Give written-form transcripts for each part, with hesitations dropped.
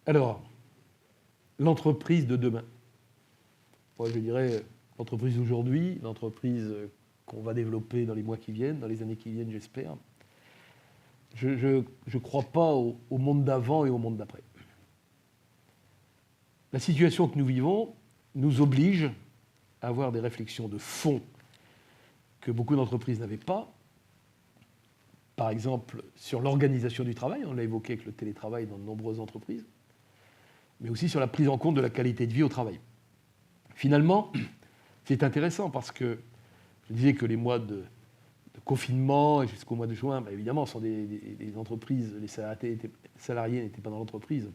Alors, l'entreprise de demain. Moi, je dirais l'entreprise d'aujourd'hui, l'entreprise qu'on va développer dans les mois qui viennent, dans les années qui viennent, j'espère. Je ne crois pas au monde d'avant et au monde d'après. La situation que nous vivons nous oblige à avoir des réflexions de fond que beaucoup d'entreprises n'avaient pas. Par exemple, sur l'organisation du travail, on l'a évoqué avec le télétravail dans de nombreuses entreprises, mais aussi sur la prise en compte de la qualité de vie au travail. Finalement, c'est intéressant parce que je disais que les mois de confinement et jusqu'au mois de juin, évidemment, sont des entreprises, les salariés n'étaient pas dans l'entreprise.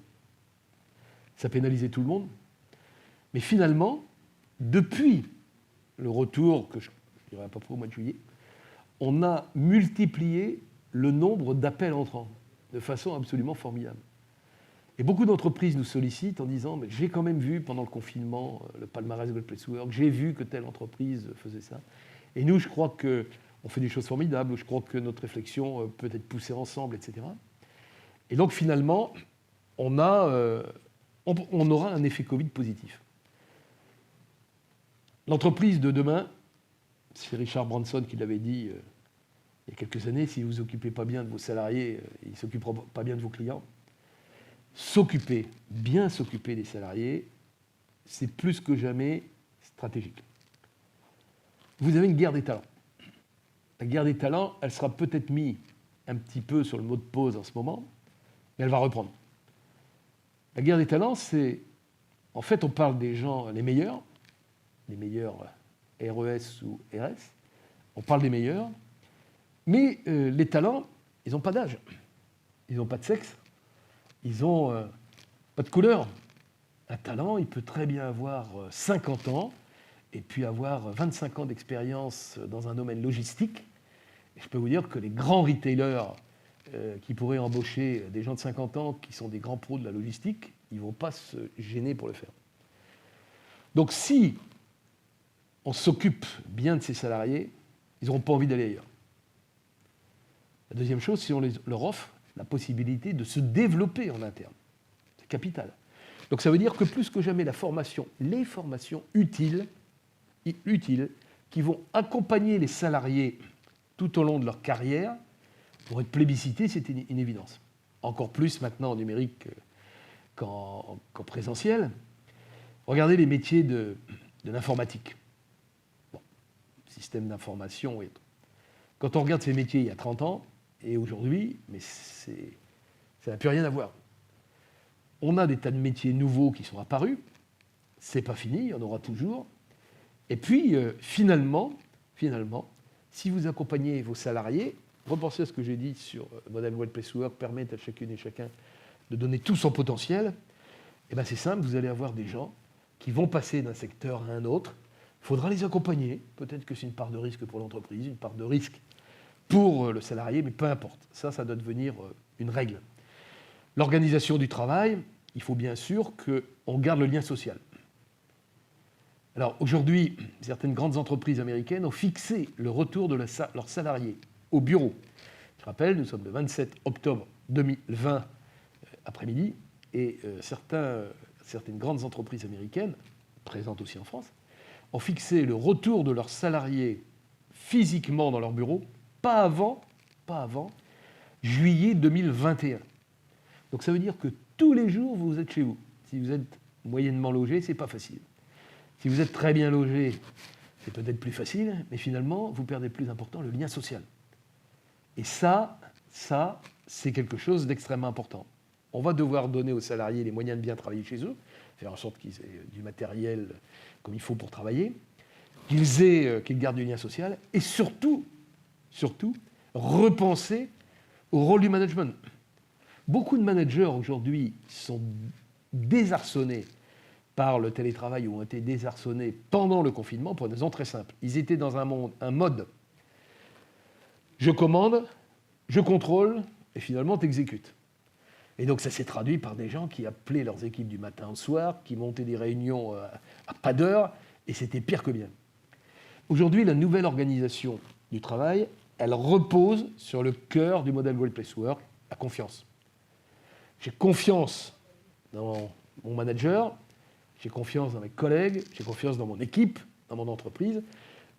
Ça pénalisait tout le monde. Mais finalement, depuis le retour, que je dirais à peu près au mois de juillet, on a multiplié le nombre d'appels entrants de façon absolument formidable. Et beaucoup d'entreprises nous sollicitent en disant « mais j'ai quand même vu pendant le confinement le palmarès de Great Place to Work, j'ai vu que telle entreprise faisait ça. » Et nous, je crois qu'on fait des choses formidables, je crois que notre réflexion peut être poussée ensemble, etc. Et donc finalement, on aura un effet Covid positif. L'entreprise de demain, c'est Richard Branson qui l'avait dit il y a quelques années, si vous ne vous occupez pas bien de vos salariés, ils ne s'occuperont pas bien de vos clients. Bien s'occuper des salariés, c'est plus que jamais stratégique. Vous avez une guerre des talents. La guerre des talents, elle sera peut-être mise un petit peu sur le mode pause en ce moment, mais elle va reprendre. La guerre des talents, c'est... En fait, on parle des gens les meilleurs RES ou RS, on parle des meilleurs, mais les talents, ils n'ont pas d'âge, ils n'ont pas de sexe, ils n'ont pas de couleur. Un talent, il peut très bien avoir 50 ans et puis avoir 25 ans d'expérience dans un domaine logistique. Et je peux vous dire que les grands retailers qui pourraient embaucher des gens de 50 ans qui sont des grands pros de la logistique, ils ne vont pas se gêner pour le faire. Donc si on s'occupe bien de ces salariés, ils n'auront pas envie d'aller ailleurs. La deuxième chose, si on leur offre la possibilité de se développer en interne. C'est capital. Donc ça veut dire que plus que jamais, les formations utiles qui vont accompagner les salariés tout au long de leur carrière, vont être plébiscitées, c'est une évidence. Encore plus maintenant en numérique qu'en présentiel. Regardez les métiers de l'informatique. Système d'information et tout. Quand on regarde ces métiers il y a 30 ans et aujourd'hui, mais ça n'a plus rien à voir. On a des tas de métiers nouveaux qui sont apparus, c'est pas fini, il y en aura toujours. Et puis, finalement, si vous accompagnez vos salariés, repensez à ce que j'ai dit sur le modèle Great Place to Work, permettre à chacune et chacun de donner tout son potentiel, et bien c'est simple, vous allez avoir des gens qui vont passer d'un secteur à un autre. Il faudra les accompagner. Peut-être que c'est une part de risque pour l'entreprise, une part de risque pour le salarié, mais peu importe. Ça doit devenir une règle. L'organisation du travail, il faut bien sûr qu'on garde le lien social. Alors aujourd'hui, certaines grandes entreprises américaines ont fixé le retour de leurs salariés au bureau. Je rappelle, nous sommes le 27 octobre 2020 après-midi, et certaines grandes entreprises américaines, présentes aussi en France, ont fixé le retour de leurs salariés physiquement dans leur bureau, pas avant juillet 2021. Donc ça veut dire que tous les jours, vous êtes chez vous. Si vous êtes moyennement logé, c'est pas facile. Si vous êtes très bien logé, c'est peut-être plus facile, mais finalement, vous perdez le plus important, le lien social. Et ça, c'est quelque chose d'extrêmement important. On va devoir donner aux salariés les moyens de bien travailler chez eux, faire en sorte qu'ils aient du matériel comme il faut pour travailler, qu'ils gardent du lien social, et surtout, repenser au rôle du management. Beaucoup de managers aujourd'hui sont désarçonnés par le télétravail ou ont été désarçonnés pendant le confinement pour une raison très simple. Ils étaient dans un mode je commande, je contrôle, et finalement t'exécutes. Et donc ça s'est traduit par des gens qui appelaient leurs équipes du matin au soir, qui montaient des réunions à pas d'heure, et c'était pire que bien. Aujourd'hui, la nouvelle organisation du travail, elle repose sur le cœur du modèle Great Place to Work, la confiance. J'ai confiance dans mon manager, j'ai confiance dans mes collègues, j'ai confiance dans mon équipe, dans mon entreprise.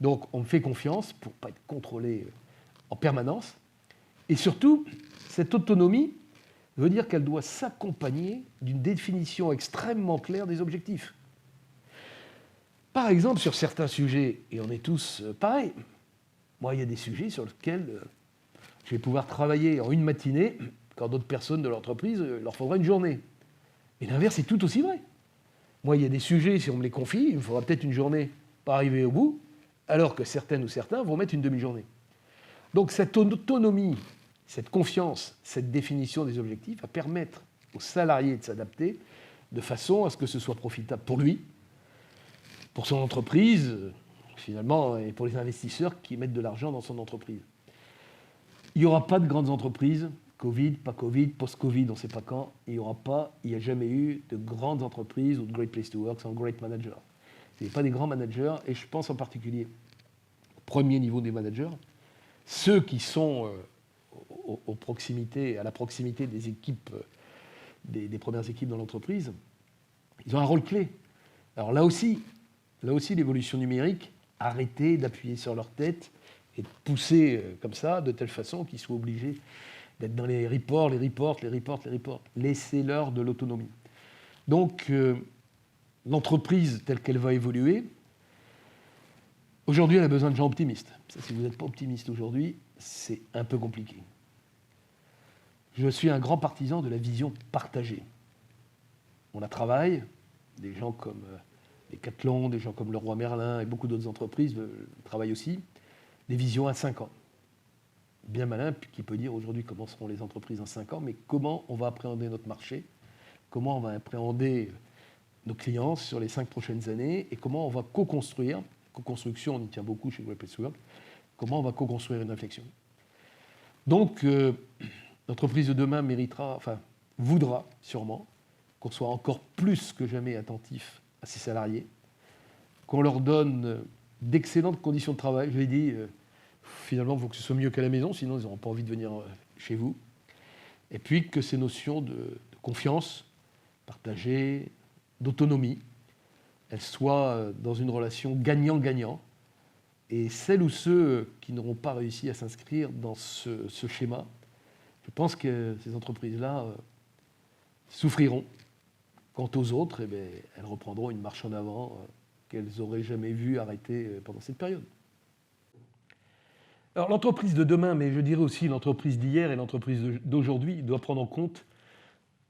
Donc, on me fait confiance pour ne pas être contrôlé en permanence. Et surtout, cette autonomie veut dire qu'elle doit s'accompagner d'une définition extrêmement claire des objectifs. Par exemple, sur certains sujets, et on est tous pareils, moi, il y a des sujets sur lesquels je vais pouvoir travailler en une matinée, quand d'autres personnes de l'entreprise leur faudra une journée. Et l'inverse est tout aussi vrai. Moi, il y a des sujets, si on me les confie, il me faudra peut-être une journée pour arriver au bout, alors que certaines ou certains vont mettre une demi-journée. Donc cette autonomie, cette confiance, cette définition des objectifs va permettre aux salariés de s'adapter de façon à ce que ce soit profitable pour lui, pour son entreprise, finalement, et pour les investisseurs qui mettent de l'argent dans son entreprise. Il n'y aura pas de grandes entreprises, Covid, pas Covid, post-Covid, on ne sait pas quand, il n'y a jamais eu de grandes entreprises ou de Great Place to Work sans Great Manager. Ce n'est pas des grands managers, et je pense en particulier au premier niveau des managers, ceux qui sont à la proximité des équipes, des premières équipes dans l'entreprise, ils ont un rôle clé. Alors là aussi, l'évolution numérique, arrêtez d'appuyer sur leur tête et de pousser comme ça, de telle façon qu'ils soient obligés d'être dans les reports. Laissez-leur de l'autonomie. Donc, l'entreprise telle qu'elle va évoluer, aujourd'hui, elle a besoin de gens optimistes. Ça, si vous n'êtes pas optimiste aujourd'hui, c'est un peu compliqué. Je suis un grand partisan de la vision partagée. On la travaille, des gens comme Decathlon, des gens comme Leroy Merlin et beaucoup d'autres entreprises travaillent aussi, des visions à 5 ans. Bien malin qui peut dire aujourd'hui comment seront les entreprises en 5 ans, mais comment on va appréhender notre marché, comment on va appréhender nos clients sur les 5 prochaines années et comment on va co-construire. Co-construction, on y tient beaucoup chez Great Place to Work. Comment on va co-construire une réflexion. Donc, l'entreprise de demain voudra sûrement qu'on soit encore plus que jamais attentif à ses salariés, qu'on leur donne d'excellentes conditions de travail. Je l'ai dit, finalement, il faut que ce soit mieux qu'à la maison, sinon ils n'auront pas envie de venir chez vous. Et puis que ces notions de confiance partagée, d'autonomie, elles soient dans une relation gagnant-gagnant. Et celles ou ceux qui n'auront pas réussi à s'inscrire dans ce schéma, je pense que ces entreprises-là souffriront. Quant aux autres, elles reprendront une marche en avant qu'elles n'auraient jamais vu arrêter pendant cette période. Alors l'entreprise de demain, mais je dirais aussi l'entreprise d'hier et l'entreprise d'aujourd'hui, doit prendre en compte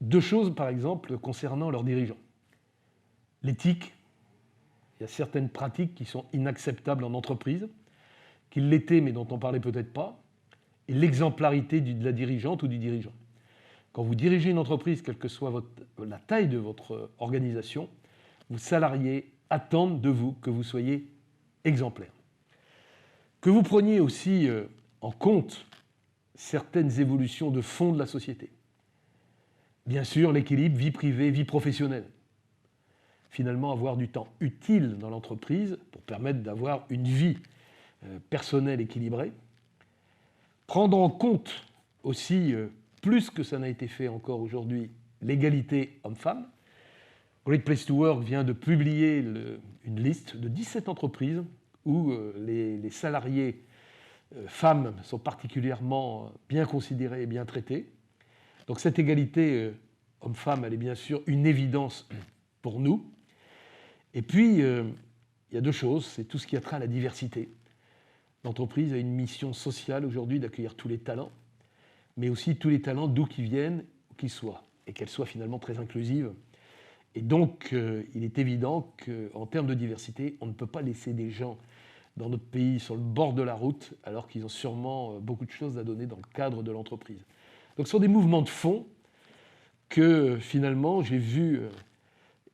2 choses, par exemple, concernant leurs dirigeants. L'éthique. Il y a certaines pratiques qui sont inacceptables en entreprise, qui l'étaient mais dont on ne parlait peut-être pas, et l'exemplarité de la dirigeante ou du dirigeant. Quand vous dirigez une entreprise, quelle que soit la taille de votre organisation, vos salariés attendent de vous que vous soyez exemplaire. Que vous preniez aussi en compte certaines évolutions de fond de la société. Bien sûr, l'équilibre vie privée, vie professionnelle. Finalement, avoir du temps utile dans l'entreprise pour permettre d'avoir une vie personnelle équilibrée. Prendre en compte aussi, plus que ça n'a été fait encore aujourd'hui, l'égalité homme-femme. Great Place to Work vient de publier une liste de 17 entreprises où les salariés femmes sont particulièrement bien considérés et bien traités. Donc cette égalité homme-femme, elle est bien sûr une évidence pour nous. Et puis, il y a 2 choses, c'est tout ce qui a trait à la diversité. L'entreprise a une mission sociale aujourd'hui d'accueillir tous les talents, mais aussi tous les talents d'où qu'ils viennent, où qu'ils soient, et qu'elle soit finalement très inclusive. Et donc, il est évident qu'en termes de diversité, on ne peut pas laisser des gens dans notre pays sur le bord de la route, alors qu'ils ont sûrement beaucoup de choses à donner dans le cadre de l'entreprise. Donc ce sont des mouvements de fond que finalement j'ai vu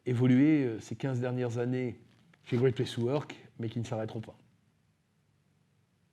évoluer ces 15 dernières années chez Great Place to Work, mais qui ne s'arrêteront pas.